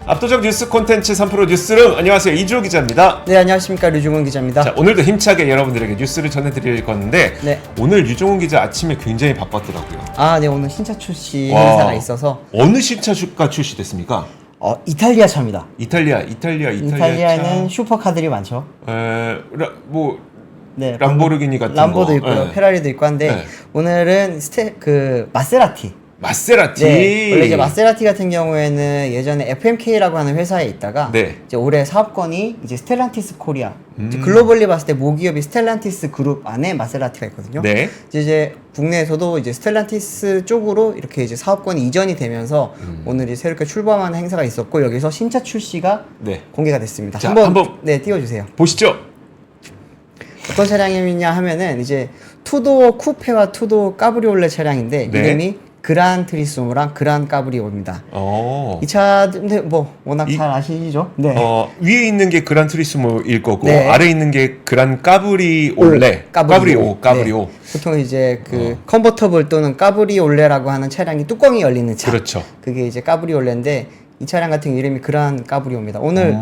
압도적 뉴스 콘텐츠 3프로 뉴스룸, 안녕하세요, 이주호 기자입니다. 네, 안녕하십니까, 류중훈 기자입니다. 자, 오늘도 힘차게 여러분들에게 뉴스를 전해드릴 건데, 네. 오늘 유종훈 기자 아침에 굉장히 바빴더라고요. 아, 네, 오늘 신차 출시 와. 행사가 있어서 어느 신차가 출시됐습니까? 이탈리아 차입니다. 차. 이탈리아에는 슈퍼카들이 많죠. 네, 람보르기니 같은 람보도 거. 있고요, 네. 페라리도 있고 한데 네. 오늘은 마세라티. 마세라티. 원래 이제 마세라티 같은 경우에는 예전에 FMK라고 하는 회사에 있다가 네. 이제 올해 사업권이 이제 스텔란티스 코리아. 이제 글로벌리 봤을 때 모기업이 스텔란티스 그룹 안에 마세라티가 있거든요. 네. 이제 국내에서도 이제 스텔란티스 쪽으로 이렇게 이제 사업권이 이전이 되면서 오늘 새롭게 출범하는 행사가 있었고 여기서 신차 출시가 네. 공개가 됐습니다. 자, 한번 네, 띄워주세요. 보시죠. 어떤 차량이냐 하면은 이제 투도어 쿠페와 투도어 까브리올레 차량인데 네. 이름이 그란 트리스모랑 그란 까브리오입니다. 어. 이 차인데 뭐 워낙 잘 아시죠? 네. 위에 있는 게 그란 트리스모일 거고, 네. 아래 있는 게 그란 까브리올레. 까브리오. 네. 보통 이제 그 컨버터블 또는 까브리올레라고 하는 차량이 뚜껑이 열리는 차. 그렇죠. 그게 이제 까브리올레인데 이 차량 같은 경우 이름이 그란 까브리오입니다. 오늘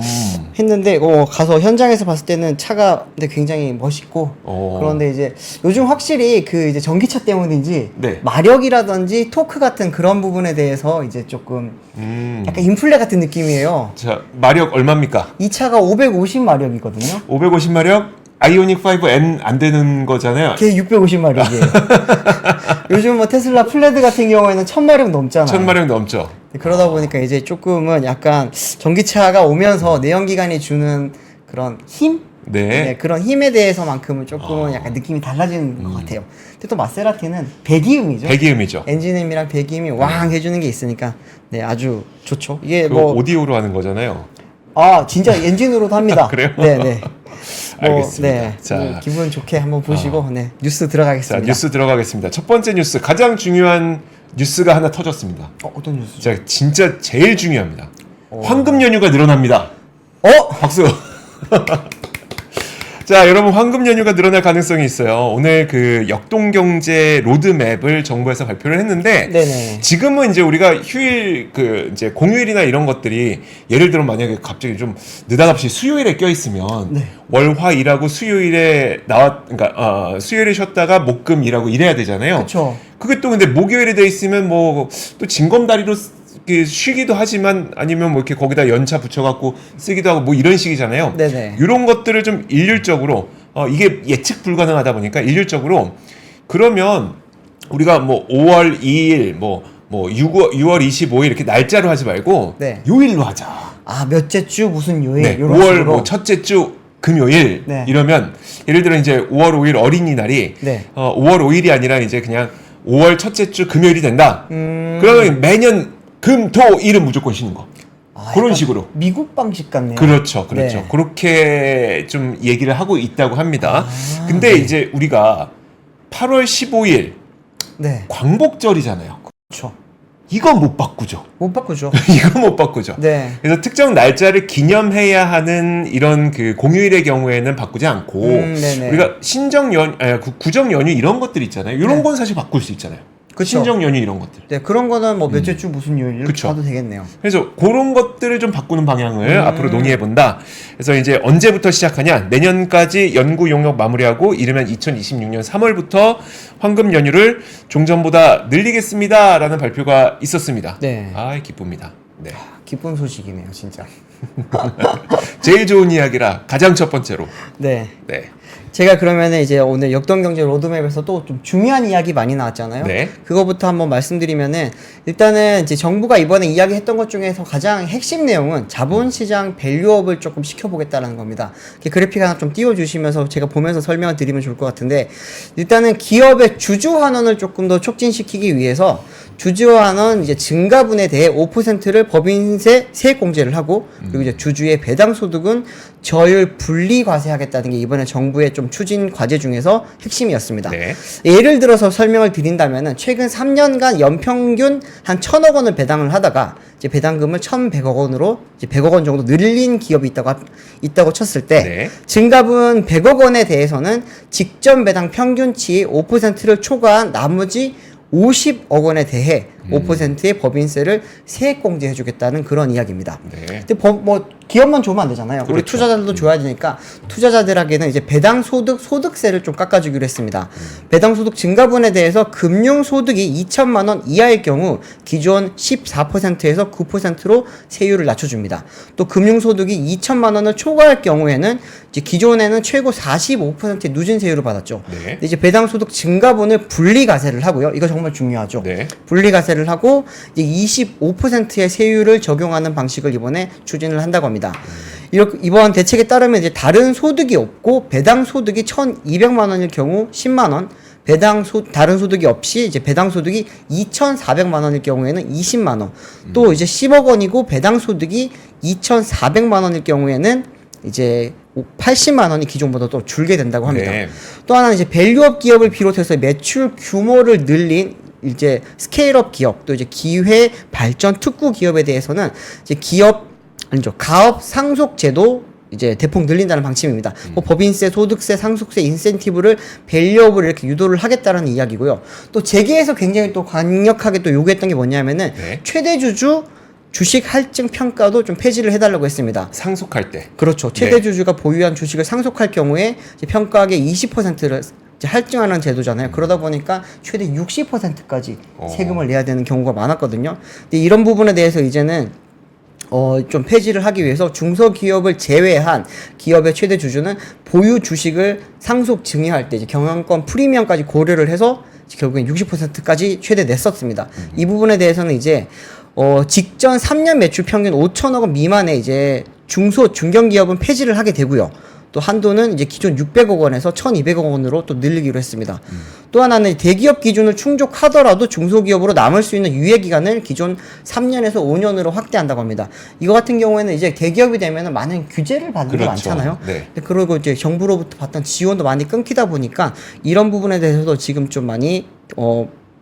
했는데 가서 현장에서 봤을 때는 차가 근데 굉장히 멋있고 그런데 이제 요즘 확실히 그 이제 전기차 때문인지 네. 마력이라든지 토크 같은 그런 부분에 대해서 이제 조금 약간 인플레 같은 느낌이에요. 자, 마력 얼마입니까? 이 차가 550마력이거든요. 550마력? 아이오닉 5N 안 되는 거잖아요. 걔 650마력이에요. 요즘 뭐 테슬라 플레드 같은 경우에는 1000마력 넘잖아요. 1000마력 넘죠. 그러다 보니까 이제 조금은 약간 전기차가 오면서 내연기관이 주는 그런 힘? 네. 그런 힘에 대해서만큼은 조금은 약간 느낌이 달라지는 것 같아요. 근데 또 마세라티는 배기음이죠. 배기음이죠. 엔진음이랑 배기음이 왕 해주는 게 있으니까 네, 아주 좋죠. 이게 그 오디오로 하는 거잖아요. 진짜 엔진으로도 합니다. 그래요? 네네. 알겠습니다. 네. 자, 기분 좋게 한번 보시고 뉴스 들어가겠습니다. 자, 뉴스 들어가겠습니다. 첫 번째 뉴스, 가장 중요한 뉴스가 하나 터졌습니다. 어떤 뉴스죠? 자, 진짜 제일 중요합니다. 황금 연휴가 늘어납니다. 박수. 자, 여러분, 황금 연휴가 늘어날 가능성이 있어요. 오늘 그 역동경제 로드맵을 정부에서 발표를 했는데, 네네. 지금은 이제 우리가 휴일 이제 공휴일이나 이런 것들이 예를 들어 만약에 갑자기 좀 느닷없이 수요일에 껴있으면 네. 월, 화 일하고 수요일에 그러니까 수요일에 쉬었다가 목, 금 일하고 이래야 되잖아요. 그렇죠. 그게 또 근데 목요일에 돼 있으면 뭐 또 징검다리로 쉬기도 하지만 아니면 뭐 이렇게 거기다 연차 붙여갖고 쓰기도 하고 뭐 이런 식이잖아요. 네네. 이런 것들을 좀 일률적으로 이게 예측 불가능하다 보니까 일률적으로 그러면 우리가 뭐 5월 2일 뭐 6월 25일 이렇게 날짜로 하지 말고 네. 요일로 하자. 몇째 주 무슨 요일 네, 이런 5월 식으로. 뭐 첫째 주 금요일 네. 이러면 예를 들어 이제 5월 5일 어린이날이 네. 5월 5일이 아니라 이제 그냥 5월 첫째 주 금요일이 된다. 그러면 매년 금, 토, 일은 무조건 쉬는 거. 그런 약간 식으로. 미국 방식 같네요. 그렇죠. 네. 그렇게 좀 얘기를 하고 있다고 합니다. 근데 네. 이제 우리가 8월 15일 네. 광복절이잖아요. 그렇죠. 이건 못 바꾸죠. 못 바꾸죠. 이거 못 바꾸죠. 네. 그래서 특정 날짜를 기념해야 하는 이런 그 공휴일의 경우에는 바꾸지 않고 네네. 우리가 구정 연휴 이런 것들 있잖아요. 이런 네. 건 사실 바꿀 수 있잖아요. 그쵸. 신정 연휴 이런 것들. 네, 그런 거는 뭐 몇째 주 무슨 요일 이렇게 그쵸. 봐도 되겠네요. 그래서 그런 것들을 좀 바꾸는 방향을 앞으로 논의해 본다. 그래서 이제 언제부터 시작하냐? 내년까지 연구 용역 마무리하고 이르면 2026년 3월부터 황금 연휴를 종전보다 늘리겠습니다라는 발표가 있었습니다. 네. 기쁩니다. 네. 기쁜 소식이네요, 진짜. 제일 좋은 이야기라 가장 첫 번째로. 네. 네. 제가 그러면은 이제 오늘 역동경제 로드맵에서 또 좀 중요한 이야기 많이 나왔잖아요. 네. 그거부터 한번 말씀드리면은 일단은 이제 정부가 이번에 이야기했던 것 중에서 가장 핵심 내용은 자본시장 밸류업을 조금 시켜보겠다라는 겁니다. 이렇게 그래픽 하나 좀 띄워주시면서 제가 보면서 설명을 드리면 좋을 것 같은데 일단은 기업의 주주 환원을 조금 더 촉진시키기 위해서 주주 환원 이제 증가분에 대해 5%를 법인세 세액 공제를 하고 그리고 이제 주주의 배당 소득은 저율 분리 과세하겠다는 게 이번에 정부의 좀 추진 과제 중에서 핵심이었습니다. 네. 예를 들어서 설명을 드린다면은 최근 3년간 연평균 한 1,000억 원을 배당을 하다가 이제 배당금을 1,100억 원으로 이제 100억 원 정도 늘린 기업이 있다고 쳤을 때 네. 증가분 100억 원에 대해서는 직전 배당 평균치 5%를 초과한 나머지 50억 원에 대해 5%의 법인세를 세액공제해 주겠다는 그런 이야기입니다. 네. 근데 기업만 줘면 안 되잖아요. 우리 그렇죠. 투자자들도 줘야 되니까 투자자들에게는 이제 소득세를 좀 깎아주기로 했습니다. 배당소득 증가분에 대해서 금융소득이 2천만 원 이하일 경우 기존 14%에서 9%로 세율을 낮춰줍니다. 또 금융소득이 2천만 원을 초과할 경우에는 이제 기존에는 최고 45%의 누진 세율을 받았죠. 네. 근데 이제 배당소득 증가분을 분리과세를 하고요. 이거 정말 중요하죠. 네. 분리과세를 하고 이제 25%의 세율을 적용하는 방식을 이번에 추진을 한다고 합니다. 이번 대책에 따르면 이제 다른 소득이 없고 배당 소득이 1,200만 원일 경우 10만 원, 다른 소득이 없이 이제 배당 소득이 2,400만 원일 경우에는 20만 원, 또 이제 10억 원이고 배당 소득이 2,400만 원일 경우에는 이제 80만 원이 기존보다 또 줄게 된다고 합니다. 네. 또 하나는 이제 밸류업 기업을 비롯해서 매출 규모를 늘린 이제 스케일업 기업, 또 이제 기회 발전 특구 기업에 대해서는 이제 가업 상속 제도 이제 대폭 늘린다는 방침입니다. 법인세, 소득세, 상속세, 인센티브를 밸류업을 이렇게 유도를 하겠다라는 이야기고요. 또 재계에서 굉장히 또 강력하게 또 요구했던 게 뭐냐면은 네. 최대주주 주식 할증 평가도 좀 폐지를 해달라고 했습니다. 상속할 때. 그렇죠. 최대주주가 보유한 주식을 상속할 경우에 이제 평가액의 20%를 할증하는 제도잖아요. 그러다 보니까 최대 60%까지 세금을 내야 되는 경우가 많았거든요. 근데 이런 부분에 대해서 이제는 좀 폐지를 하기 위해서 중소기업을 제외한 기업의 최대 주주는 보유 주식을 상속 증여할 때 이제 경영권 프리미엄까지 고려를 해서 결국엔 60%까지 최대 냈었습니다. 이 부분에 대해서는 이제 직전 3년 매출 평균 5천억 원 미만의 이제 중견기업은 폐지를 하게 되고요. 또 한도는 이제 기존 600억 원에서 1,200억 원으로 또 늘리기로 했습니다. 또 하나는 대기업 기준을 충족하더라도 중소기업으로 남을 수 있는 유예 기간을 기존 3년에서 5년으로 확대한다고 합니다. 이거 같은 경우에는 이제 대기업이 되면은 많은 규제를 받는 게 그렇죠. 많잖아요. 네. 그리고 이제 정부로부터 받던 지원도 많이 끊기다 보니까 이런 부분에 대해서도 지금 좀 많이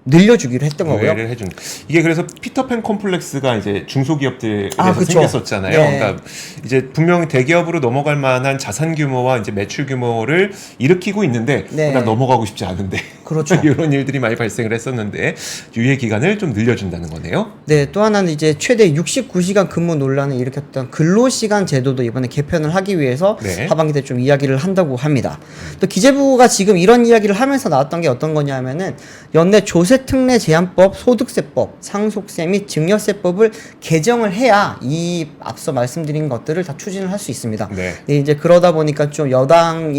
늘려주기로 했던 거고요. 를 해준. 이게 그래서 피터팬 콤플렉스가 이제 중소기업들에서 그쵸. 생겼었잖아요. 네. 그러니까 이제 분명히 대기업으로 넘어갈 만한 자산 규모와 이제 매출 규모를 일으키고 있는데 네. 난 넘어가고 싶지 않은데 그렇죠. 이런 일들이 많이 발생을 했었는데 유예 기간을 좀 늘려준다는 거네요. 네, 또 하나는 이제 최대 69시간 근무 논란을 일으켰던 근로시간 제도도 이번에 개편을 하기 위해서 네. 하반기 때 좀 이야기를 한다고 합니다. 또 기재부가 지금 이런 이야기를 하면서 나왔던 게 어떤 거냐면은 연내 조세특례 제한법, 소득세법, 상속세 및 증여세법을 개정을 해야 이 앞서 말씀드린 것들을 다 추진을 할 수 있습니다. 네. 네, 이제 그러다 보니까 좀 야당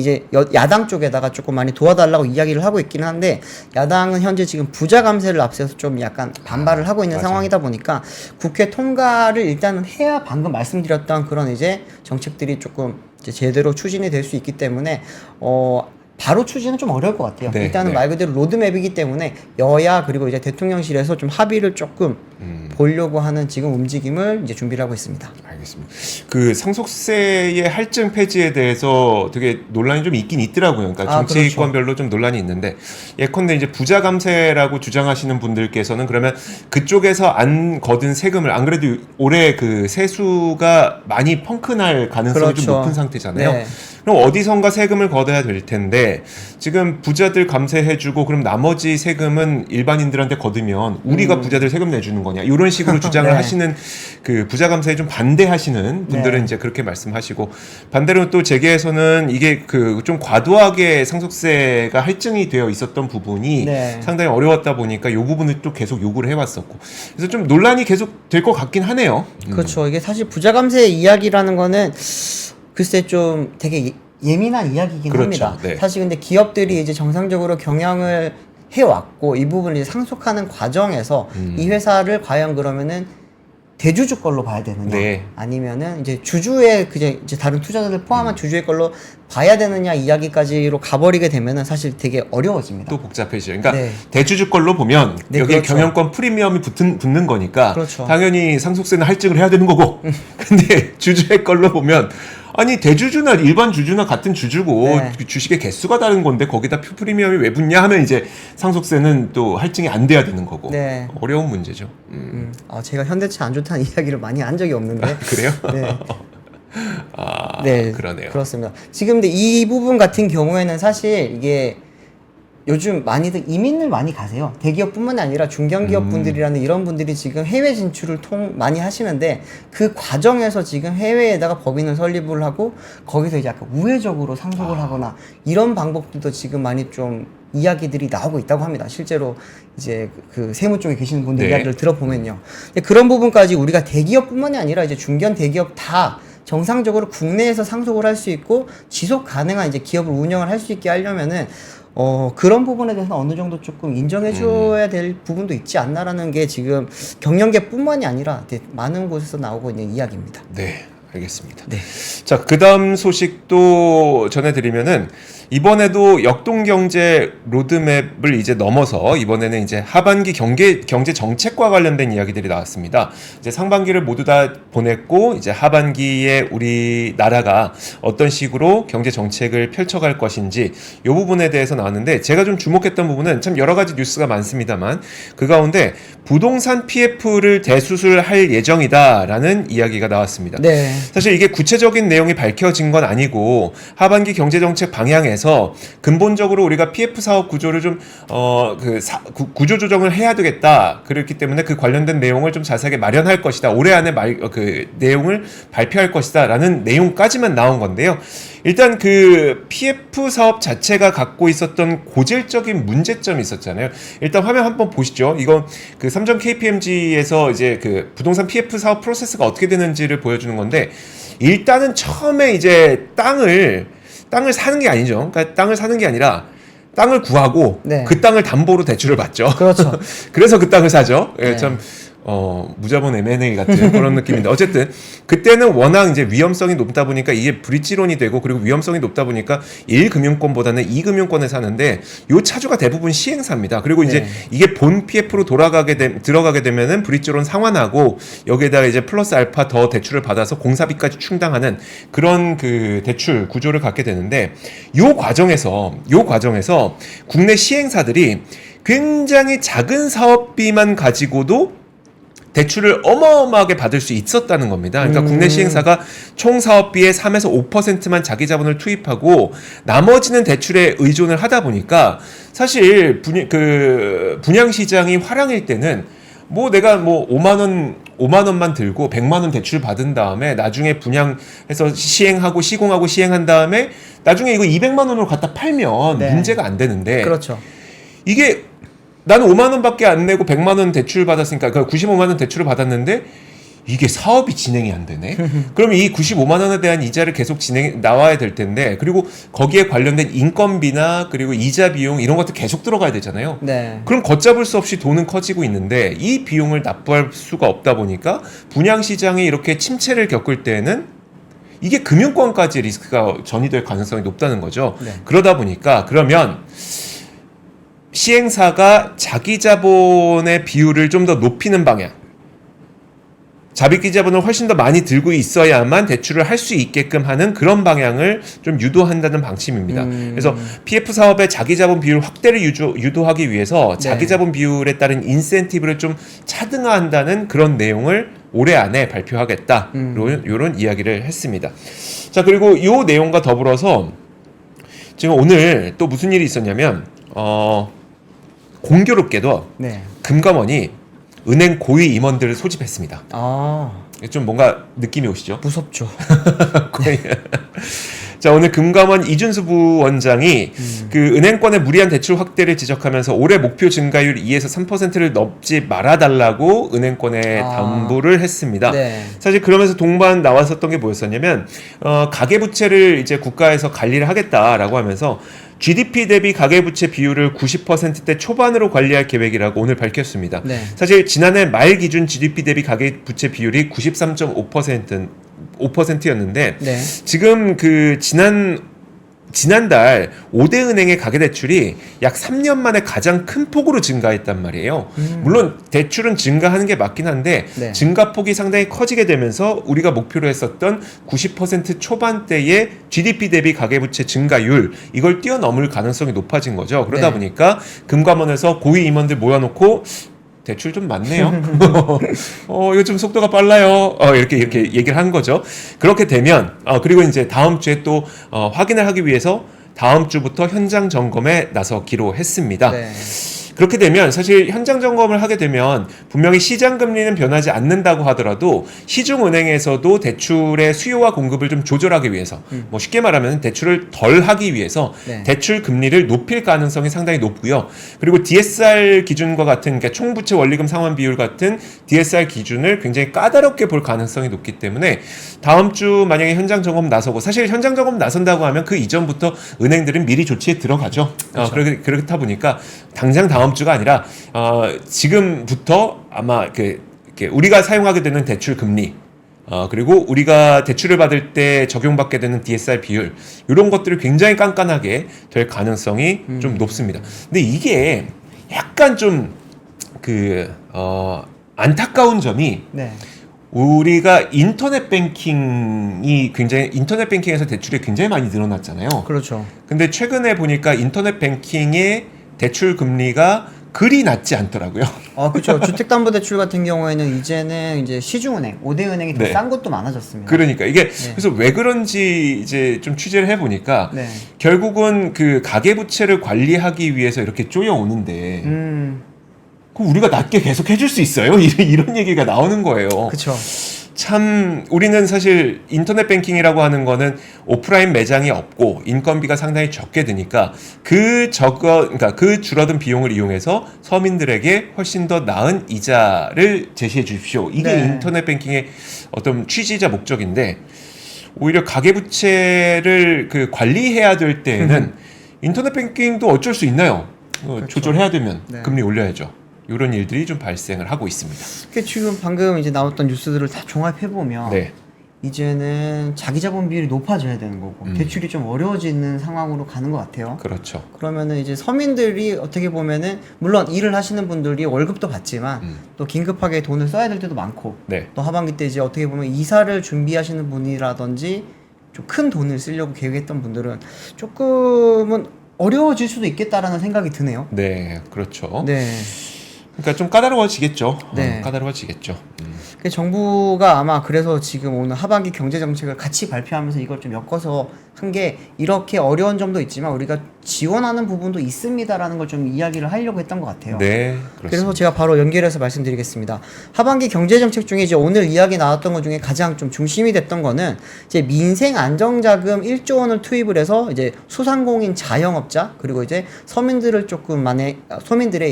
쪽에다가 조금 많이 도와달라고 이야기를 하고 있기는 한데 야당은 현재 지금 부자 감세를 앞세워서 좀 약간 반발을 하고 있는 맞아요. 상황이다 보니까 국회 통과를 일단은 해야 방금 말씀드렸던 그런 이제 정책들이 조금 이제 제대로 추진이 될 수 있기 때문에 바로 추진은 좀 어려울 것 같아요. 네, 일단은 네. 말 그대로 로드맵이기 때문에 여야 그리고 이제 대통령실에서 좀 합의를 조금 보려고 하는 지금 움직임을 이제 준비를 하고 있습니다. 알겠습니다. 그 상속세의 할증 폐지에 대해서 되게 논란이 좀 있긴 있더라고요. 그러니까 정치권별로 좀 논란이 있는데 예컨대 이제 부자 감세라고 주장하시는 분들께서는 그러면 그쪽에서 안 거둔 세금을 안 그래도 올해 그 세수가 많이 펑크날 가능성이 그렇죠. 좀 높은 상태잖아요. 네. 그럼 어디선가 세금을 걷어야 될 텐데 지금 부자들 감세해주고 그럼 나머지 세금은 일반인들한테 거두면 우리가 부자들 세금 내주는 거냐 이런 식으로 주장을 네. 하시는 그 부자 감세에 좀 반대하시는 분들은 네. 이제 그렇게 말씀하시고 반대로 또 재계에서는 이게 그 좀 과도하게 상속세가 할증이 되어 있었던 부분이 네. 상당히 어려웠다 보니까 이 부분을 또 계속 요구를 해왔었고 그래서 좀 논란이 계속 될 것 같긴 하네요. 그렇죠. 이게 사실 부자 감세 이야기라는 거는 글쎄 좀 되게 예민한 이야기이긴 그렇죠. 합니다. 네. 사실 근데 기업들이 이제 정상적으로 경영을 해왔고 이 부분을 이제 상속하는 과정에서 이 회사를 과연 그러면은 대주주 걸로 봐야 되느냐 네. 아니면은 이제 주주의 그냥 이제 다른 투자자들 포함한 주주의 걸로 봐야 되느냐 이야기까지로 가버리게 되면은 사실 되게 어려워집니다. 또 복잡해져요. 그러니까 네. 대주주 걸로 보면 네, 여기 그렇죠. 경영권 프리미엄이 붙는 거니까 그렇죠. 당연히 상속세는 할증을 해야 되는 거고 근데 주주의 걸로 보면 아니 대주주나 일반 주주나 같은 주주고 네. 주식의 개수가 다른 건데 거기다 프리미엄이 왜 붙냐 하면 이제 상속세는 또 할증이 안 돼야 되는 거고 네. 어려운 문제죠. 제가 현대차 안 좋다는 이야기를 많이 한 적이 없는데 그래요? 네. 아, 네, 그러네요. 그렇습니다. 지금 근데 이 부분 같은 경우에는 사실 이게 요즘 많이들 이민을 많이 가세요. 대기업뿐만 아니라 중견기업 분들이라는 이런 분들이 지금 해외 진출을 많이 하시는데 그 과정에서 지금 해외에다가 법인을 설립을 하고 거기서 이제 약간 우회적으로 상속을 하거나 이런 방법들도 지금 많이 좀 이야기들이 나오고 있다고 합니다. 실제로 이제 그 세무 쪽에 계시는 분들 네. 이야기를 들어보면요. 근데 그런 부분까지 우리가 대기업뿐만이 아니라 이제 중견 대기업 다 정상적으로 국내에서 상속을 할 수 있고 지속 가능한 이제 기업을 운영을 할 수 있게 하려면은 그런 부분에 대해서 어느 정도 조금 인정해줘야 될 부분도 있지 않나라는 게 지금 경영계뿐만이 아니라 많은 곳에서 나오고 있는 이야기입니다. 네, 알겠습니다. 네. 자, 그 다음 소식도 전해드리면은 이번에도 역동경제 로드맵을 이제 넘어서 이번에는 이제 하반기 경제 정책과 관련된 이야기들이 나왔습니다. 이제 상반기를 모두 다 보냈고 이제 하반기에 우리나라가 어떤 식으로 경제 정책을 펼쳐갈 것인지 이 부분에 대해서 나왔는데 제가 좀 주목했던 부분은 참 여러 가지 뉴스가 많습니다만 그 가운데 부동산 PF를 대수술할 예정이다라는 이야기가 나왔습니다. 네. 사실 이게 구체적인 내용이 밝혀진 건 아니고 하반기 경제정책 방향에서 근본적으로 우리가 PF 사업 구조를 좀 구조 조정을 해야 되겠다. 그렇기 때문에 그 관련된 내용을 좀 자세하게 마련할 것이다. 올해 안에 그 내용을 발표할 것이다라는 내용까지만 나온 건데요. 일단 그 PF 사업 자체가 갖고 있었던 고질적인 문제점이 있었잖아요. 일단 화면 한번 보시죠. 이건 그 삼성 KPMG에서 이제 그 부동산 PF 사업 프로세스가 어떻게 되는지를 보여주는 건데 일단은 처음에 이제 땅을 사는 게 아니죠. 그러니까 땅을 사는 게 아니라 땅을 구하고 네. 그 땅을 담보로 대출을 받죠. 그렇죠. 그래서 그 땅을 사죠. 예, 네. 참 무자본 M&A 같은 그런 느낌인데 어쨌든 그때는 워낙 이제 위험성이 높다 보니까 이게 브릿지론이 되고 그리고 위험성이 높다 보니까 1금융권보다는 2금융권에 사는데 요 차주가 대부분 시행사입니다. 그리고 이제 네. 이게 본 PF로 들어가게 되면은 브릿지론 상환하고 여기에다가 이제 플러스 알파 더 대출을 받아서 공사비까지 충당하는 그런 그 대출 구조를 갖게 되는데 요 과정에서 국내 시행사들이 굉장히 작은 사업비만 가지고도 대출을 어마어마하게 받을 수 있었다는 겁니다. 그러니까 국내 시행사가 총 사업비의 3에서 5%만 자기 자본을 투입하고 나머지는 대출에 의존을 하다 보니까 사실 분양 시장이 화랑일 때는 뭐 내가 뭐 5만 원만 들고 100만 원 대출 받은 다음에 나중에 분양해서 시공하고 시행한 다음에 나중에 이거 200만 원으로 갖다 팔면 네. 문제가 안 되는데 그렇죠. 이게 나는 5만 원밖에 안 내고 100만 원 대출 받았으니까 그 95만 원 대출을 받았는데 이게 사업이 진행이 안 되네. 그러면 이 95만 원에 대한 이자를 계속 나와야 될 텐데 그리고 거기에 관련된 인건비나 그리고 이자 비용 이런 것도 계속 들어가야 되잖아요. 네. 그럼 걷잡을 수 없이 돈은 커지고 있는데 이 비용을 납부할 수가 없다 보니까 분양 시장이 이렇게 침체를 겪을 때는 이게 금융권까지 리스크가 전이될 가능성이 높다는 거죠. 네. 그러다 보니까 그러면 시행사가 자기 자본의 비율을 좀 더 높이는 방향, 자기 자본을 훨씬 더 많이 들고 있어야만 대출을 할 수 있게끔 하는 그런 방향을 좀 유도한다는 방침입니다. 그래서 PF 사업의 자기 자본 비율 확대를 유도하기 위해서 자기 자본 비율에 따른 인센티브를 좀 차등화한다는 그런 내용을 올해 안에 발표하겠다. 이런 이야기를 했습니다. 자, 그리고 이 내용과 더불어서 지금 오늘 또 무슨 일이 있었냐면 공교롭게도 네. 금감원이 은행 고위 임원들을 소집했습니다. 아, 좀 뭔가 느낌이 오시죠? 무섭죠. 자, 오늘 금감원 이준수 부원장이 그 은행권의 무리한 대출 확대를 지적하면서 올해 목표 증가율 2에서 3%를 넘지 말아달라고 은행권에 당부를 했습니다. 네. 사실 그러면서 동반 나왔었던 게 뭐였었냐면 가계부채를 이제 국가에서 관리를 하겠다라고 하면서 GDP 대비 가계부채 비율을 90%대 초반으로 관리할 계획이라고 오늘 밝혔습니다. 네. 사실 지난해 말 기준 GDP 대비 가계부채 비율이 93.5%였는데 네. 지금 그 지난달 5대 은행의 가계대출이 약 3년 만에 가장 큰 폭으로 증가했단 말이에요. 물론 대출은 증가하는 게 맞긴 한데 네. 증가폭이 상당히 커지게 되면서 우리가 목표로 했었던 90% 초반대의 GDP 대비 가계부채 증가율 이걸 뛰어넘을 가능성이 높아진 거죠. 그러다 네. 보니까 금감원에서 고위 임원들 모아놓고 대출 좀 많네요. 이거 좀 속도가 빨라요. 이렇게 얘기를 한 거죠. 그렇게 되면, 그리고 이제 다음 주에 또, 확인을 하기 위해서 다음 주부터 현장 점검에 나서기로 했습니다. 네. 그렇게 되면 사실 현장 점검을 하게 되면 분명히 시장 금리는 변하지 않는다고 하더라도 시중은행에서도 대출의 수요와 공급을 좀 조절하기 위해서 뭐 쉽게 말하면 대출을 덜 하기 위해서 네. 대출 금리를 높일 가능성이 상당히 높고요. 그리고 DSR 기준과 같은 그러니까 총부채 원리금 상환 비율 같은 DSR 기준을 굉장히 까다롭게 볼 가능성이 높기 때문에 다음 주 만약에 현장 점검 나서고 사실 현장 점검 나선다고 하면 그 이전부터 은행들은 미리 조치에 들어가죠. 그렇죠. 그렇다 보니까 당장 다음 주가 아니라 지금부터 아마 이렇게 우리가 사용하게 되는 대출 금리 그리고 우리가 대출을 받을 때 적용받게 되는 DSR 비율 이런 것들을 굉장히 깐깐하게 될 가능성이 좀 높습니다. 근데 이게 약간 좀 안타까운 점이 네. 우리가 인터넷 뱅킹에서 대출이 굉장히 많이 늘어났잖아요. 그렇죠. 근데 최근에 보니까 인터넷 뱅킹의 대출 금리가 그리 낮지 않더라고요. 그렇죠. 주택담보대출 같은 경우에는 이제는 이제 시중은행, 5대 은행이 더 네. 싼 것도 많아졌습니다. 그러니까 이게 네. 그래서 왜 그런지 이제 좀 취재를 해보니까 네. 결국은 그 가계부채를 관리하기 위해서 이렇게 쪼여오는데 그럼 우리가 낮게 계속 해줄 수 있어요? 이런 얘기가 나오는 거예요. 그렇죠. 참 우리는 사실 인터넷 뱅킹이라고 하는 거는 오프라인 매장이 없고 인건비가 상당히 적게 드니까 그러니까 그 줄어든 비용을 이용해서 서민들에게 훨씬 더 나은 이자를 제시해 주십시오. 이게 네. 인터넷 뱅킹의 어떤 취지자 목적인데 오히려 가계부채를 관리해야 될 때에는 인터넷 뱅킹도 어쩔 수 있나요? 그렇죠. 조절해야 되면 네. 금리 올려야죠. 이런 일들이 좀 발생을 하고 있습니다. 지금 방금 이제 나왔던 뉴스들을 다 종합해 보면 네. 이제는 자기 자본 비율이 높아져야 되는 거고 대출이 좀 어려워지는 상황으로 가는 것 같아요. 그렇죠. 그러면은 이제 서민들이 어떻게 보면은 물론 일을 하시는 분들이 월급도 받지만 또 긴급하게 돈을 써야 될 때도 많고 네. 또 하반기 때 이제 어떻게 보면 이사를 준비하시는 분이라든지 좀 큰 돈을 쓰려고 계획했던 분들은 조금은 어려워질 수도 있겠다라는 생각이 드네요. 네, 그렇죠. 네. 그러니까 좀 까다로워지겠죠. 네. 까다로워지겠죠. 정부가 아마 그래서 지금 오늘 하반기 경제 정책을 같이 발표하면서 이걸 좀 엮어서 한 게 이렇게 어려운 점도 있지만 우리가 지원하는 부분도 있습니다라는 걸 좀 이야기를 하려고 했던 것 같아요. 네, 그렇습니다. 그래서 제가 바로 연결해서 말씀드리겠습니다. 하반기 경제 정책 중에 이제 오늘 이야기 나왔던 것 중에 가장 좀 중심이 됐던 거는 이제 민생 안정자금 1조 원을 투입을 해서 이제 소상공인 자영업자 그리고 이제 서민들의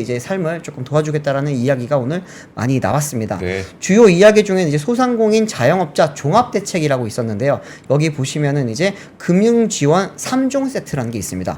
이제 삶을 조금 도와주겠다라는 이야기가 오늘 많이 나왔습니다. 네. 주요 이야기 중에는 이제 소상공인 자영업자 종합대책이라고 있었는데요. 여기 보시면은 이제 금융지원 3종 세트라는 게 있습니다.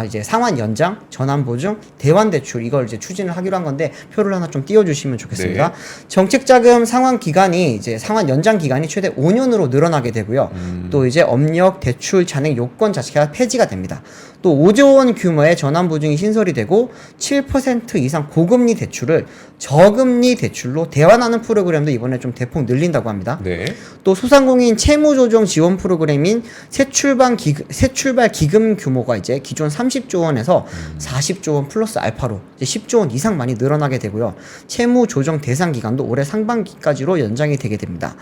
이제 상환 연장, 전환 보증, 대환 대출 이걸 이제 추진을 하기로 한 건데 표를 하나 좀 띄워주시면 좋겠습니다. 네. 정책자금 상환 기간이 이제 상환 연장 기간이 최대 5년으로 늘어나게 되고요. 또 이제 업력 대출 잔액 요건 자체가 폐지가 됩니다. 또 5조 원 규모의 전환 보증이 신설이 되고 7% 이상 고금리 대출을 저금리 대출로 대환하는 프로그램도 이번에 좀 대폭 늘린다고 합니다. 네. 또 소상공인 채무 조정 지원 프로그램인 새출발 기금 규모가 이제 기존 30조 원에서 40조 원 플러스 알파로 이제 10조 원 이상 많이 늘어나게 되고요. 채무 조정 대상 기간도 올해 상반기까지로 연장이 되게 됩니다.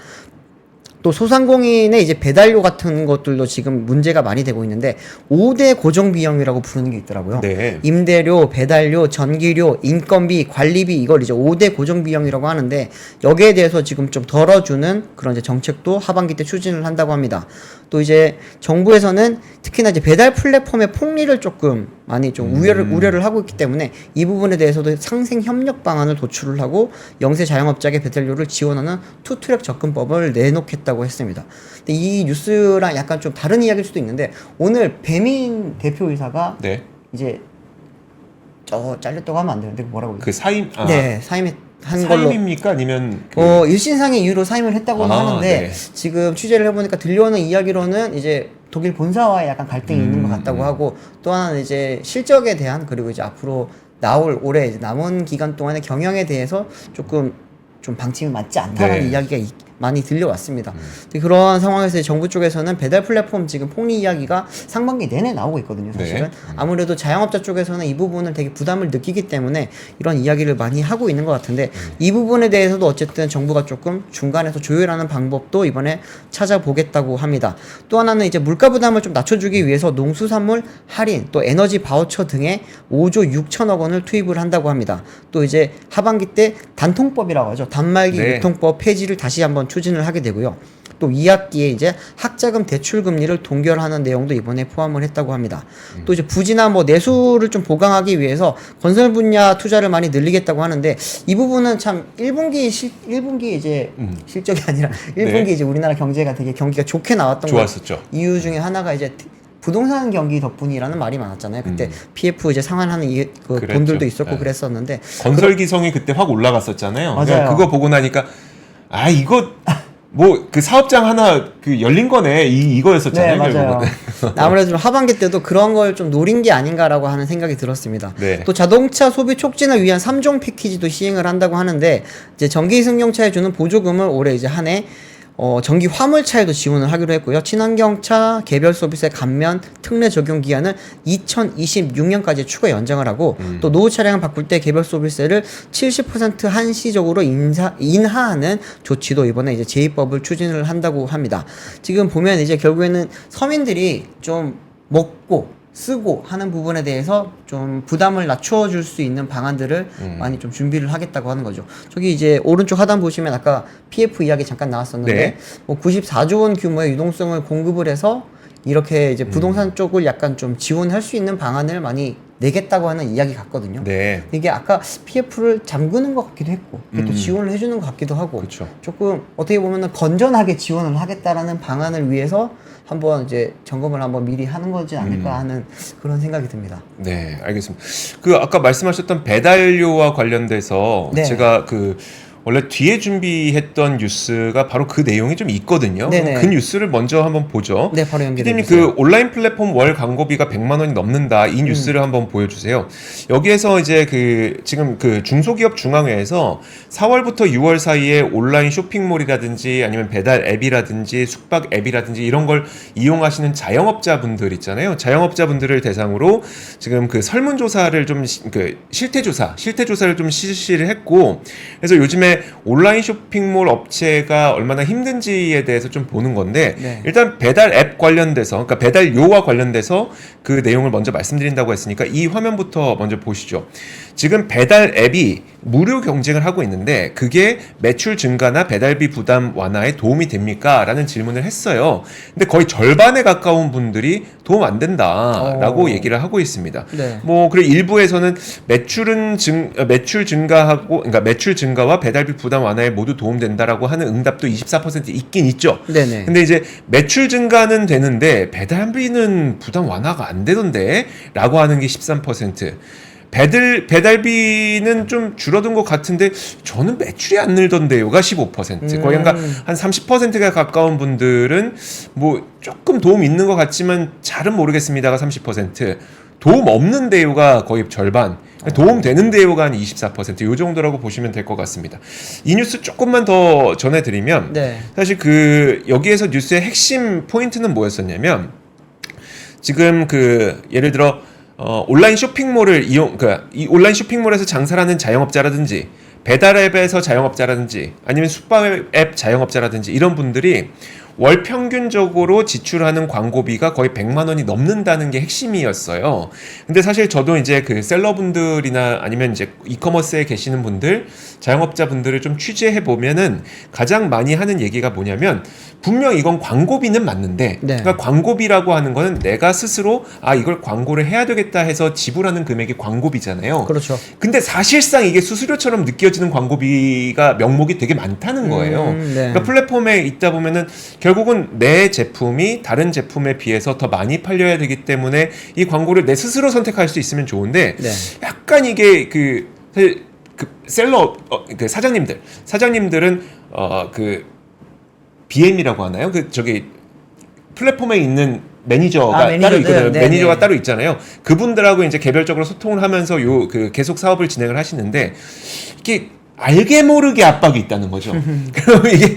또 소상공인의 이제 배달료 같은 것들도 지금 문제가 많이 되고 있는데 5대 고정비용이라고 부르는 게 있더라고요. 네. 임대료, 배달료, 전기료, 인건비, 관리비 이걸 이제 5대 고정비용이라고 하는데 여기에 대해서 지금 좀 덜어주는 그런 이제 정책도 하반기 때 추진을 한다고 합니다. 또 이제 정부에서는 특히나 이제 배달 플랫폼의 폭리를 조금 많이 좀 우려를 하고 있기 때문에 이 부분에 대해서도 상생 협력 방안을 도출을 하고 영세 자영업자의 배달료를 지원하는 투트랙 접근법을 내놓겠다고 했습니다. 근데 이 뉴스랑 약간 좀 다른 이야기일 수도 있는데 오늘 배민 대표이사가 네. 이제 잘렸다고 하면 안 되는데 뭐라고 그 사임 네, 사임한 걸로 사임입니까? 아니면 일신상의 이유로 사임을 했다고 하는데 네. 지금 취재를 해보니까 들려오는 이야기로는 이제 독일 본사와의 약간 갈등이 있는 것 같다고 하고 또 하나는 이제 실적에 대한 그리고 이제 앞으로 나올 올해 이제 남은 기간 동안의 경영에 대해서 조금 좀 방침이 맞지 않다는 네. 이야기가 많이 들려왔습니다. 그런 상황에서 정부 쪽에서는 배달 플랫폼 지금 폭리 이야기가 상반기 내내 나오고 있거든요. 사실은 아무래도 자영업자 쪽에서는 이 부분을 되게 부담을 느끼기 때문에 이런 이야기를 많이 하고 있는 것 같은데 이 부분에 대해서도 어쨌든 정부가 조금 중간에서 조율하는 방법도 이번에 찾아보겠다고 합니다. 또 하나는 이제 물가 부담을 좀 낮춰주기 위해서 농수산물 할인 또 에너지 바우처 등에 5조 6천억 원을 투입을 한다고 합니다. 또 이제 하반기 때 단통법이라고 하죠. 단말기 유통법 폐지를 다시 한번 추진을 하게 되고요. 또 2학기에 이제 학자금 대출 금리를 동결하는 내용도 이번에 포함을 했다고 합니다. 또 이제 부지나 뭐 내수를 좀 보강하기 위해서 건설 분야 투자를 많이 늘리겠다고 하는데 이 부분은 참 1분기 이제 실적이 아니라 1분기 이제 우리나라 경제가 되게 경기가 좋게 나왔던 좋았었죠. 이유 중에 하나가 이제 부동산 경기 덕분이라는 말이 많았잖아요. 그때 PF 이제 상환하는 그 돈들도 있었고 그랬었는데 건설 기성이 그때 확 올라갔었잖아요. 맞아요. 그거 보고 나니까 아 이거 뭐 그 사업장 하나 그 열린 거네 이거였었잖아요. 네, 맞아요. 아무래도 좀 하반기 때도 그런 걸 좀 노린 게 아닌가라고 하는 생각이 들었습니다. 네. 또 자동차 소비 촉진을 위한 3종 패키지도 시행을 한다고 하는데 이제 전기 승용차에 주는 보조금을 올해 이제 한 해 전기 화물차에도 지원을 하기로 했고요. 친환경차 개별 소비세 감면 특례 적용 기한을 2026년까지 추가 연장을 하고 또 노후 차량을 바꿀 때 개별 소비세를 70% 한시적으로 인하하는 조치도 이번에 이제 제2법을 추진을 한다고 합니다. 지금 보면 이제 결국에는 서민들이 좀 먹고 쓰고 하는 부분에 대해서 좀 부담을 낮춰줄 수 있는 방안들을 많이 좀 준비를 하겠다고 하는 거죠. 저기 이제 오른쪽 하단 보시면 아까 PF 이야기 잠깐 나왔었는데 네. 뭐 94조 원 규모의 유동성을 공급을 해서 이렇게 이제 부동산 쪽을 약간 좀 지원할 수 있는 방안을 많이 내겠다고 하는 이야기 같거든요. 네. 이게 아까 PF를 잠그는 것 같기도 했고 또 지원을 해주는 것 같기도 하고 그쵸. 조금 어떻게 보면은 건전하게 지원을 하겠다라는 방안을 위해서 한번 이제 점검을 한번 미리 하는 거지 않을까 하는 그런 생각이 듭니다. 네, 알겠습니다. 그 아까 말씀하셨던 배달료와 관련돼서 네. 제가 그 원래 뒤에 준비했던 뉴스가 바로 그 내용이 좀 있거든요. 네네. 그 뉴스를 먼저 한번 보죠. 네, 바로 연결해 피디님 주세요. 그 온라인 플랫폼 월 광고비가 100만 원이 넘는다 이 뉴스를 한번 보여주세요. 여기에서 이제 그 지금 그 중소기업 중앙회에서 4월부터 6월 사이에 온라인 쇼핑몰이라든지 아니면 배달 앱이라든지 숙박 앱이라든지 이런 걸 이용하시는 자영업자분들 있잖아요. 자영업자분들을 대상으로 지금 그 설문조사를 좀 그 실태조사를 좀 실시를 했고 그래서 요즘에 온라인 쇼핑몰 업체가 얼마나 힘든지에 대해서 좀 보는 건데 네. 일단 배달 앱 관련돼서 그러니까 배달료와 관련돼서 그 내용을 먼저 말씀드린다고 했으니까 이 화면부터 먼저 보시죠. 지금 배달 앱이 무료 경쟁을 하고 있는데 그게 매출 증가나 배달비 부담 완화에 도움이 됩니까? 라는 질문을 했어요. 근데 거의 절반에 가까운 분들이 도움 안 된다라고 얘기를 하고 있습니다. 네. 뭐 그리고 일부에서는 매출 증가하고 그러니까 매출 증가와 배달비 부담 완화에 모두 도움된다라고 하는 응답도 24% 있긴 있죠. 네네. 근데 이제 매출 증가는 되는데 배달비는 부담 완화가 안 되던데라고 하는 게 13%. 배달비는 좀 줄어든 것 같은데 저는 매출이 안 늘던데요가 15%. 거의 한 30%가 가까운 분들은 뭐 조금 도움 있는 것 같지만 잘은 모르겠습니다가 30%. 도움 없는 대우가 거의 절반. 도움 되는 대우가 한 24%. 이 정도라고 보시면 될 것 같습니다. 이 뉴스 조금만 더 전해드리면 네. 사실 그 여기에서 뉴스의 핵심 포인트는 뭐였었냐면 지금 그 예를 들어 온라인 쇼핑몰을 이 온라인 쇼핑몰에서 장사를 하는 자영업자라든지 배달 앱에서 자영업자라든지 아니면 숙박 앱 자영업자라든지 이런 분들이 월 평균적으로 지출하는 광고비가 거의 100만 원이 넘는다는 게 핵심이었어요. 근데 사실 저도 이제 그 셀러분들이나 아니면 이제 이커머스에 계시는 분들, 자영업자분들을 좀 취재해 보면은 가장 많이 하는 얘기가 뭐냐면 분명 이건 광고비는 맞는데 네. 그러니까 광고비라고 하는 거는 내가 스스로 이걸 광고를 해야 되겠다 해서 지불하는 금액이 광고비잖아요. 그렇죠. 근데 사실상 이게 수수료처럼 느껴지는 광고비가 명목이 되게 많다는 거예요. 네. 그러니까 플랫폼에 있다 보면은 결국은 내 제품이 다른 제품에 비해서 더 많이 팔려야 되기 때문에 이 광고를 내 스스로 선택할 수 있으면 좋은데 네. 약간 이게 사실 그 셀러 그 사장님들은 그 BM이라고 하나요? 그 저기 플랫폼에 있는 매니저가 따로 있거든요. 네, 매니저가 네. 따로 있잖아요. 그분들하고 이제 개별적으로 소통을 하면서 그 계속 사업을 진행을 하시는데 이게 알게 모르게 압박이 있다는 거죠. 그럼 이게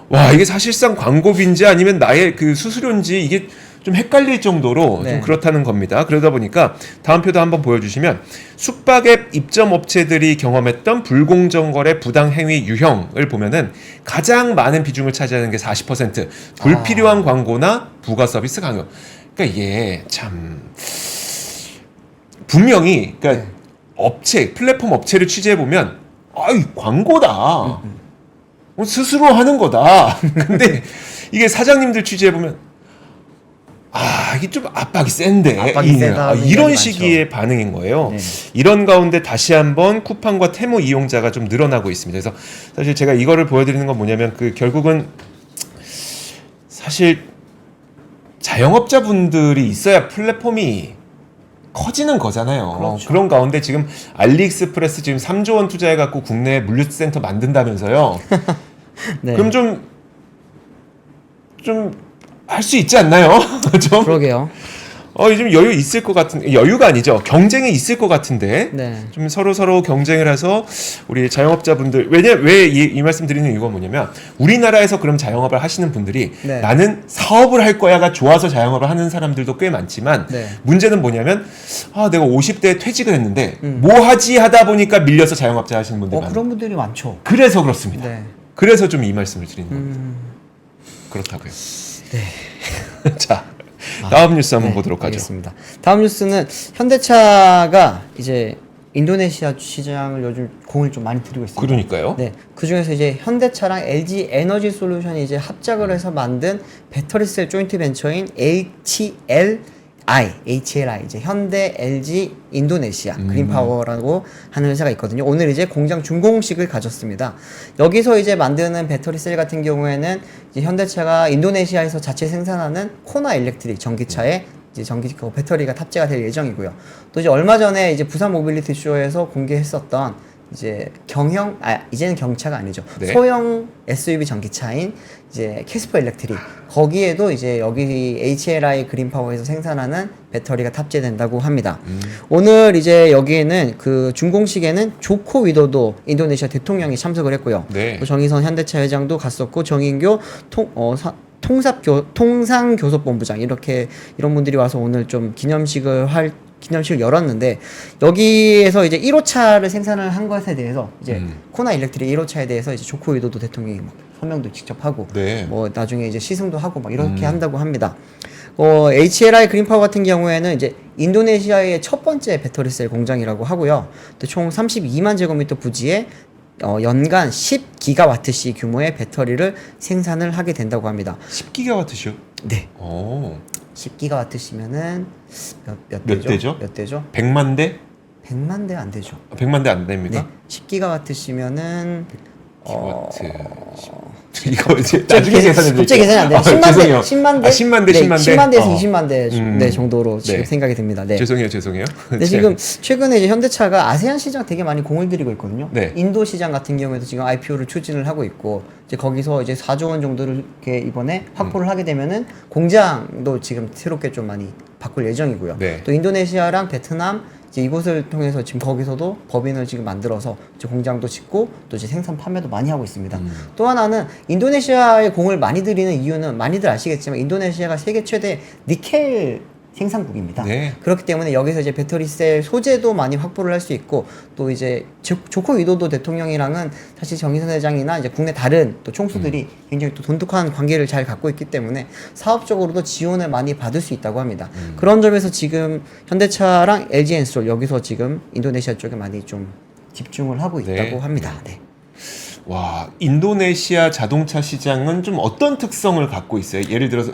와, 이게 사실상 광고비인지 아니면 나의 그 수수료인지 이게 좀 헷갈릴 정도로 네. 좀 그렇다는 겁니다. 그러다 보니까 다음 표도 한번 보여주시면 숙박앱 입점 업체들이 경험했던 불공정 거래 부당 행위 유형을 보면은 가장 많은 비중을 차지하는 게 40%, 불필요한 광고나 부가 서비스 강요. 그러니까 이게 참 분명히 그러니까 업체 플랫폼 업체를 취재해 보면 아이 광고다. 스스로 하는 거다. 근데 이게 사장님들 취재해 보면 이게 좀 압박이 센데 압박이 세다는 이런 얘기가 시기의 반응인 거예요. 네. 이런 가운데 다시 한번 쿠팡과 테무 이용자가 좀 늘어나고 있습니다. 그래서 사실 제가 이거를 보여드리는 건 뭐냐면 그 결국은 사실 자영업자분들이 있어야 플랫폼이 커지는 거잖아요. 그렇죠. 그런 가운데 지금 알리익스프레스 지금 3조 원 투자해갖고 국내에 물류센터 만든다면서요. 네. 그럼 좀 할 수 있지 않나요? 좀 그러게요. 좀 여유 있을 것 같은 여유가 아니죠. 경쟁이 있을 것 같은데 네. 좀 서로 경쟁을 해서 우리 자영업자분들 왜 이 말씀 드리는 이유가 뭐냐면 우리나라에서 그럼 자영업을 하시는 분들이 네. 나는 사업을 할 거야가 좋아서 자영업을 하는 사람들도 꽤 많지만 네. 문제는 뭐냐면 내가 50대에 퇴직을 했는데 뭐 하지 하다 보니까 밀려서 자영업자 하시는 분들 많아요. 그런 분들이 많죠. 그래서 그렇습니다. 네. 그래서 좀 이 말씀을 드리는 겁니다. 그렇다고요. 네. 자, 다음 뉴스 한번 보도록 하죠. 알겠습니다. 다음 뉴스는 현대차가 이제 인도네시아 시장을 요즘 공을 좀 많이 들이고 있습니다. 그러니까요. 네, 그 중에서 이제 현대차랑 LG 에너지 솔루션이 이제 합작을 해서 만든 배터리셀 조인트 벤처인 HLI 이제 현대 LG 인도네시아 그린파워라고 하는 회사가 있거든요. 오늘 이제 공장 준공식을 가졌습니다. 여기서 이제 만드는 배터리셀 같은 경우에는 이제 현대차가 인도네시아에서 자체 생산하는 코나 일렉트릭 전기차에 이제 배터리가 탑재가 될 예정이고요. 또 이제 얼마 전에 이제 부산 모빌리티 쇼에서 공개했었던 이제 이제는 경차가 아니죠. 네. 소형 SUV 전기차인 이제 캐스퍼 일렉트릭 거기에도 이제 여기 HLI 그린파워에서 생산하는 배터리가 탑재된다고 합니다. 오늘 이제 여기에는 그 준공식에는 조코 위도도 인도네시아 대통령이 참석을 했고요. 네. 또 정의선 현대차 회장도 갔었고 정인교 통상교섭본부장 이런 분들이 와서 오늘 좀 기념식을 열었는데 여기에서 이제 1호차를 생산을 한 것에 대해서 이제 코나 일렉트릭 1호차에 대해서 이제 조코 위도도 대통령이 막 설명도 직접 하고 네. 뭐 나중에 이제 시승도 하고 막 이렇게 한다고 합니다. HLI 그린파워 같은 경우에는 이제 인도네시아의 첫 번째 배터리셀 공장이라고 하고요. 총 32만 제곱미터 부지에 연간 10기가와트시 규모의 배터리를 생산을 하게 된다고 합니다. 10기가와트시요? 네. 오. 10기가와트시면은 몇 몇 대죠? 몇 대죠? 100만 대? 100만 대 안 되죠. 100만 대 안 됩니까? 네. 10기가와트시면은 기와트. 이거 이제 나중에 계산해 드릴게요. 갑자기 계산이 안 돼요. 10만 죄송해요. 대, 10만 대, 10만 대, 네, 10만 대. 10만 대에서 20만 대 네, 정도로 지금 네. 생각이 듭니다. 네. 죄송해요. 근데 지금 최근에 이제 현대차가 아세안 시장 되게 많이 공을 들이고 있거든요. 네. 인도 시장 같은 경우에도 지금 IPO를 추진을 하고 있고 이제 거기서 이제 4조 원 정도를 이렇게 이번에 확보를 하게 되면은 공장도 지금 새롭게 좀 많이 바꿀 예정이고요. 네. 또 인도네시아랑 베트남 이제 이곳을 통해서 지금 거기서도 법인을 지금 만들어서 이제 공장도 짓고 또 이제 생산 판매도 많이 하고 있습니다. 또 하나는 인도네시아에 공을 많이 들이는 이유는 많이들 아시겠지만 인도네시아가 세계 최대 니켈 생산국입니다. 네. 그렇기 때문에 여기서 이제 배터리셀 소재도 많이 확보를 할 수 있고 또 이제 조코 위도도 대통령이랑은 사실 정의선 회장이나 이제 국내 다른 또 총수들이 굉장히 또 돈독한 관계를 잘 갖고 있기 때문에 사업적으로도 지원을 많이 받을 수 있다고 합니다. 그런 점에서 지금 현대차랑 LG엔솔 여기서 지금 인도네시아 쪽에 많이 좀 집중을 하고 있다고 네. 합니다. 네. 와, 인도네시아 자동차 시장은 좀 어떤 특성을 갖고 있어요? 예를 들어서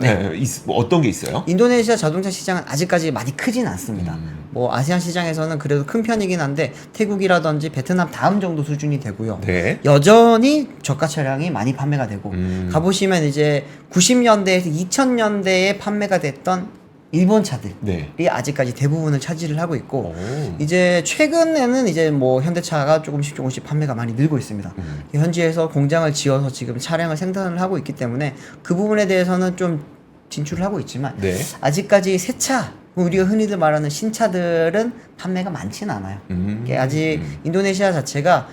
뭐 어떤 게 있어요? 인도네시아 자동차 시장은 아직까지 많이 크진 않습니다. 뭐 아시안 시장에서는 그래도 큰 편이긴 한데 태국이라든지 베트남 다음 정도 수준이 되고요. 네. 여전히 저가 차량이 많이 판매가 되고 가보시면 이제 90년대에서 2000년대에 판매가 됐던 일본 차들이 네. 아직까지 대부분을 차지를 하고 있고 오. 이제 최근에는 이제 뭐 현대차가 조금씩 판매가 많이 늘고 있습니다. 현지에서 공장을 지어서 지금 차량을 생산을 하고 있기 때문에 그 부분에 대해서는 좀 진출을 하고 있지만 네. 아직까지 새 차, 우리가 흔히들 말하는 신차들은 판매가 많지는 않아요. 이게 아직 인도네시아 자체가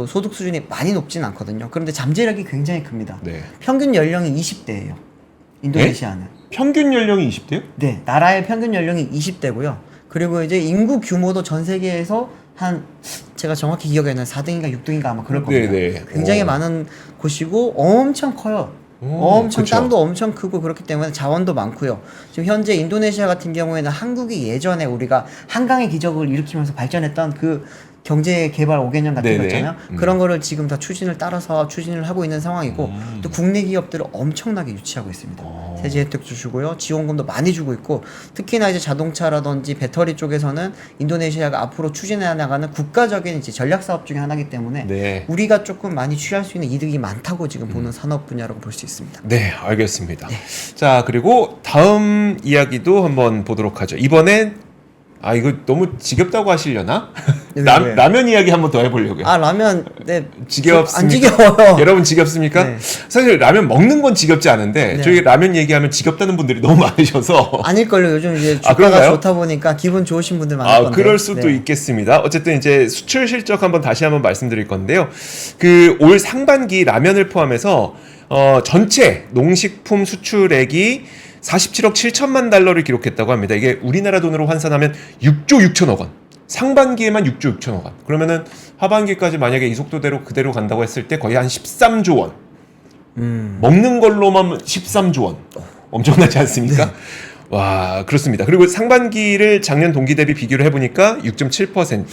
소득 수준이 많이 높진 않거든요. 그런데 잠재력이 굉장히 큽니다. 네. 평균 연령이 20대예요. 인도네시아는. 평균 연령이 20대요? 네, 나라의 평균 연령이 20대고요. 그리고 이제 인구 규모도 전 세계에서 한 제가 정확히 기억이 안 나요. 4등인가 6등인가 아마 그럴 겁니다. 네네. 굉장히 오. 많은 곳이고 엄청 커요. 오, 엄청 그쵸. 땅도 엄청 크고 그렇기 때문에 자원도 많고요. 지금 현재 인도네시아 같은 경우에는 한국이 예전에 우리가 한강의 기적을 일으키면서 발전했던 그 경제 개발 5개년 같은 거 네네. 있잖아요. 그런 거를 지금 다 추진을 하고 있는 상황이고 또 국내 기업들을 엄청나게 유치하고 있습니다. 세제 혜택도 주고요. 지원금도 많이 주고 있고 특히나 이제 자동차라든지 배터리 쪽에서는 인도네시아가 앞으로 추진해 나가는 국가적인 이제 전략 사업 중에 하나이기 때문에 네. 우리가 조금 많이 취할 수 있는 이득이 많다고 지금 보는 산업 분야라고 볼 수 있습니다. 네, 알겠습니다. 자, 그리고 다음 이야기도 한번 보도록 하죠. 이번엔 이거 너무 지겹다고 하시려나? 네, 왜? 라면 이야기 한번 더 해보려고요. 라면 네 지겹습니까? 안 지겨워요. 여러분 지겹습니까? 네. 사실 라면 먹는 건 지겹지 않은데 네. 저희 라면 얘기하면 지겹다는 분들이 너무 많으셔서 아닐걸요. 요즘 이제 주가가 그런가요? 좋다 보니까 기분 좋으신 분들 많을 건데. 그럴 수도 네. 있겠습니다. 어쨌든 이제 수출 실적 다시 한번 말씀드릴 건데요. 그 올 상반기 라면을 포함해서 전체 농식품 수출액이 47억 7천만 달러를 기록했다고 합니다. 이게 우리나라 돈으로 환산하면 6조 6천억 원. 상반기에만 6조 6천억 원. 그러면은 하반기까지 만약에 이 속도대로 그대로 간다고 했을 때 거의 한 13조 원. 먹는 걸로만 13조 원. 엄청나지 않습니까? 네. 와, 그렇습니다. 그리고 상반기를 작년 동기 대비 비교를 해보니까 6.7%.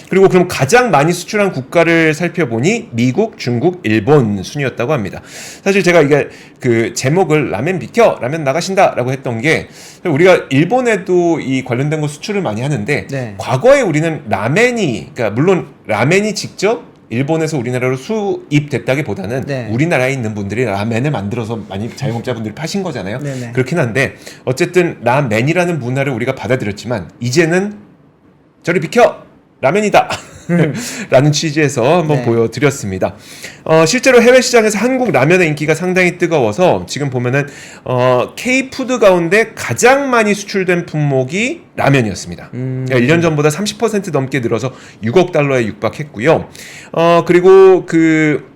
그리고 그럼 가장 많이 수출한 국가를 살펴보니 미국, 중국, 일본 순이었다고 합니다. 사실 제가 이게 그 제목을 라면 비켜, 라면 나가신다라고 했던 게 우리가 일본에도 이 관련된 거 수출을 많이 하는데 네. 과거에 우리는 그러니까 물론 라멘이 직접 일본에서 우리나라로 수입됐다기보다는 네. 우리나라에 있는 분들이 라멘을 만들어서 많이 자영업자분들이 파신 거잖아요. 네네. 그렇긴 한데 어쨌든 라멘이라는 문화를 우리가 받아들였지만 이제는 저리 비켜! 라면이다! 라는 취지에서 한번 네. 보여드렸습니다. 실제로 해외 시장에서 한국 라면의 인기가 상당히 뜨거워서 지금 보면은 K푸드 가운데 가장 많이 수출된 품목이 라면이었습니다. 1년 전보다 30% 넘게 늘어서 6억 달러에 육박했고요. 그리고 그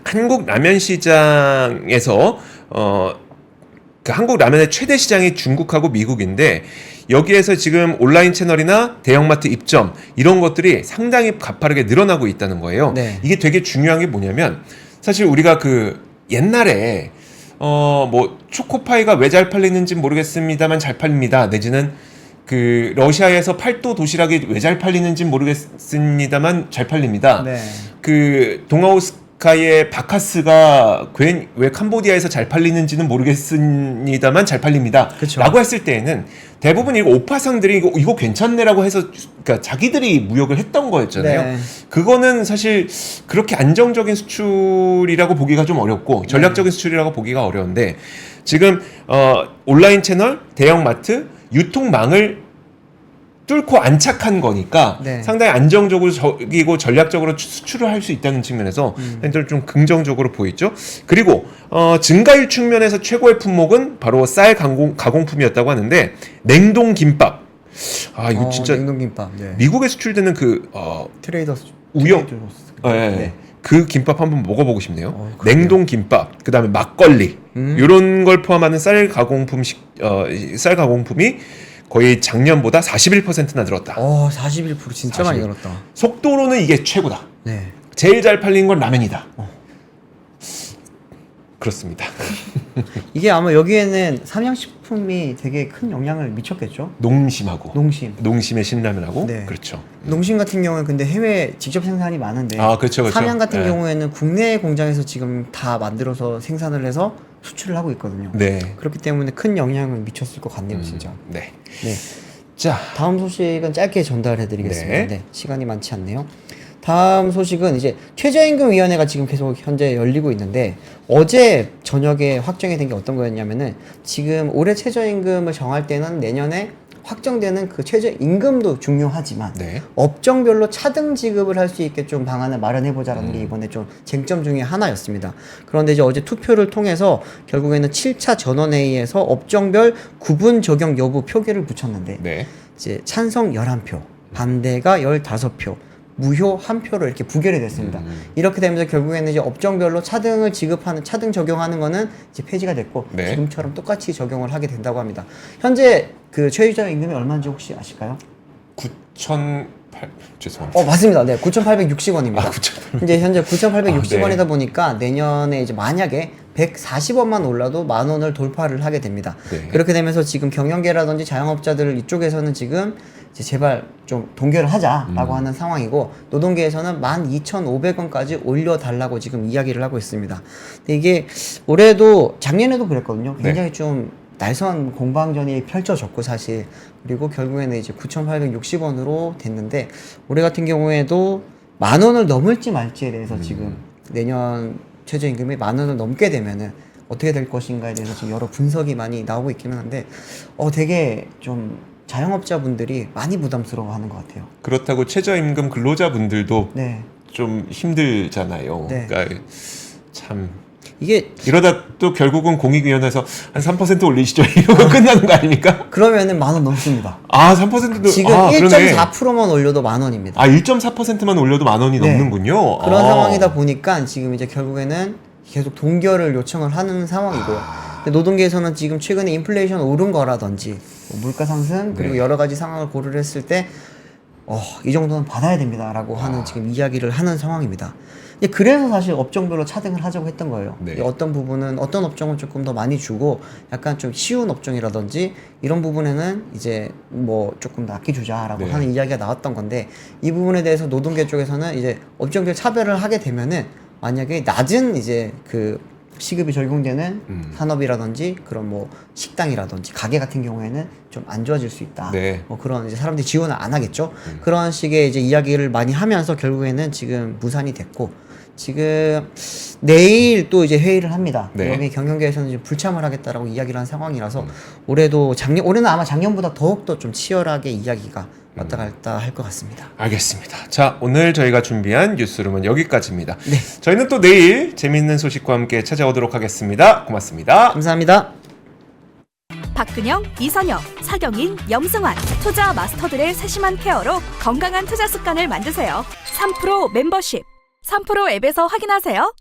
한국 라면 시장에서 그 한국 라면의 최대 시장이 중국하고 미국인데 여기에서 지금 온라인 채널이나 대형마트 입점 이런 것들이 상당히 가파르게 늘어나고 있다는 거예요. 네. 이게 되게 중요한 게 뭐냐면 사실 우리가 그 옛날에 뭐 초코파이가 왜 잘 팔리는지 모르겠습니다만 잘 팔립니다. 내지는 그 러시아에서 팔도 도시락이 왜 잘 팔리는지 모르겠습니다만 잘 팔립니다. 네. 그 동아오스카의 바카스가 왜 캄보디아에서 잘 팔리는지는 모르겠습니다만 잘 팔립니다. 그쵸. 라고 했을 때에는 대부분 이거 오파상들이 이거 괜찮네라고 해서 그러니까 자기들이 무역을 했던 거였잖아요. 네. 그거는 사실 그렇게 안정적인 수출이라고 보기가 좀 어렵고 전략적인 수출이라고 보기가 어려운데 지금 온라인 채널, 대형마트, 유통망을 뚫고 안착한 거니까 네. 상당히 안정적으로 적이고 전략적으로 수출을 할 수 있다는 측면에서 좀 긍정적으로 보이죠. 그리고 증가율 측면에서 최고의 품목은 바로 쌀 가공품이었다고 하는데 냉동 김밥. 이거 진짜 냉동김밥. 네. 미국에 수출되는 그 트레이더스 우영. 트레이더스. 네. 그 김밥 한번 먹어보고 싶네요. 그러게요. 냉동 김밥, 그 다음에 막걸리 이런 걸 포함하는 쌀 가공품이 거의 작년보다 41%나 늘었다. 41% 진짜 많이 41%. 늘었다. 속도로는 이게 최고다. 네. 제일 잘 팔린 건 라면이다. 그렇습니다. 이게 아마 여기에는 삼양식품이 되게 큰 영향을 미쳤겠죠? 농심하고 농심. 의 신라면하고 네. 그렇죠. 농심 같은 경우는 근데 해외 직접 생산이 많은데 그렇죠. 삼양 같은 네. 경우에는 국내 공장에서 지금 다 만들어서 생산을 해서 수출을 하고 있거든요. 네. 그렇기 때문에 큰 영향을 미쳤을 것 같네요, 진짜. 네. 네. 자, 다음 소식은 짧게 전달해드리겠습니다. 네. 네, 시간이 많지 않네요. 다음 소식은 이제 최저임금위원회가 지금 계속 현재 열리고 있는데 어제 저녁에 확정이 된 게 어떤 거였냐면은 지금 올해 최저임금을 정할 때는 내년에 확정되는 그 최저임금도 중요하지만 네. 업종별로 차등 지급을 할 수 있게 좀 방안을 마련해보자라는 게 이번에 좀 쟁점 중에 하나였습니다. 그런데 이제 어제 투표를 통해서 결국에는 7차 전원회의에서 업종별 구분 적용 여부 표결을 붙였는데 네. 이제 찬성 11표, 반대가 15표, 무효 한 표로 이렇게 부결이 됐습니다. 이렇게 되면서 결국에는 이제 업종별로 차등을 지급하는 차등 적용하는 거는 이제 폐지가 됐고 네. 지금처럼 똑같이 적용을 하게 된다고 합니다. 현재 그 최저 임금이 얼마인지 혹시 아실까요? 9,800 죄송합니다. 맞습니다. 네, 9,860원입니다. 아, 9,800. 이제 현재 9,860원이다 아, 네. 보니까 내년에 이제 만약에 140원만 올라도 10,000원을 돌파를 하게 됩니다. 네. 그렇게 되면서 지금 경영계라든지 자영업자들 이쪽에서는 지금 이제 제발 좀 동결을 하자라고 하는 상황이고 노동계에서는 12,500원까지 올려달라고 지금 이야기를 하고 있습니다. 근데 이게 올해도 작년에도 그랬거든요. 굉장히 좀 날선 공방전이 펼쳐졌고 사실 그리고 결국에는 이제 9,860원으로 됐는데 올해 같은 경우에도 10,000원을 넘을지 말지에 대해서 지금 내년 최저임금이 10,000원을 넘게 되면은 어떻게 될 것인가에 대해서 지금 여러 분석이 많이 나오고 있기는 한데 되게 좀 자영업자분들이 많이 부담스러워하는 것 같아요. 그렇다고 최저임금 근로자분들도 네, 좀 힘들잖아요. 네. 그러니까 참 이게 이러다 또 결국은 공익위원회에서 한 3% 올리시죠 이러고 끝나는 거 아닙니까? 그러면은 10,000원 넘습니다. 아 3%도 지금 그러네. 1.4%만 올려도 10,000원입니다. 아 1.4%만 올려도 10,000원이 네. 넘는군요. 그런 아. 상황이다 보니까 지금 이제 결국에는 계속 동결을 요청을 하는 상황이고요. 근데 노동계에서는 지금 최근에 인플레이션 오른 거라든지 뭐 물가 상승 그리고 네. 여러 가지 상황을 고려를 했을 때 이 정도는 받아야 됩니다라고 하는 지금 이야기를 하는 상황입니다. 그래서 사실 업종별로 차등을 하자고 했던 거예요. 네. 어떤 부분은 어떤 업종은 조금 더 많이 주고 약간 좀 쉬운 업종이라든지 이런 부분에는 이제 뭐 조금 더 아껴주자라고 네. 하는 이야기가 나왔던 건데 이 부분에 대해서 노동계 쪽에서는 이제 업종별 차별을 하게 되면은 만약에 낮은 이제 그 시급이 적용되는 산업이라든지 그런 뭐 식당이라든지 가게 같은 경우에는 좀 안 좋아질 수 있다. 네. 뭐 그런 이제 사람들이 지원을 안 하겠죠. 그런 식의 이제 이야기를 많이 하면서 결국에는 지금 무산이 됐고 지금 내일 또 이제 회의를 합니다. 네. 여기 경영계에서는 지금 불참을 하겠다라고 이야기를 한 상황이라서 올해는 아마 작년보다 더욱더 좀 치열하게 이야기가 왔다 갔다 할 것 같습니다. 알겠습니다. 자, 오늘 저희가 준비한 뉴스룸은 여기까지입니다. 네. 저희는 또 내일 재미있는 소식과 함께 찾아오도록 하겠습니다. 고맙습니다. 감사합니다. 박근영, 이선영, 사경인, 염승환 투자 마스터들의 세심한 케어로 건강한 투자 습관을 만드세요. 3프로 멤버십 3프로 앱에서 확인하세요.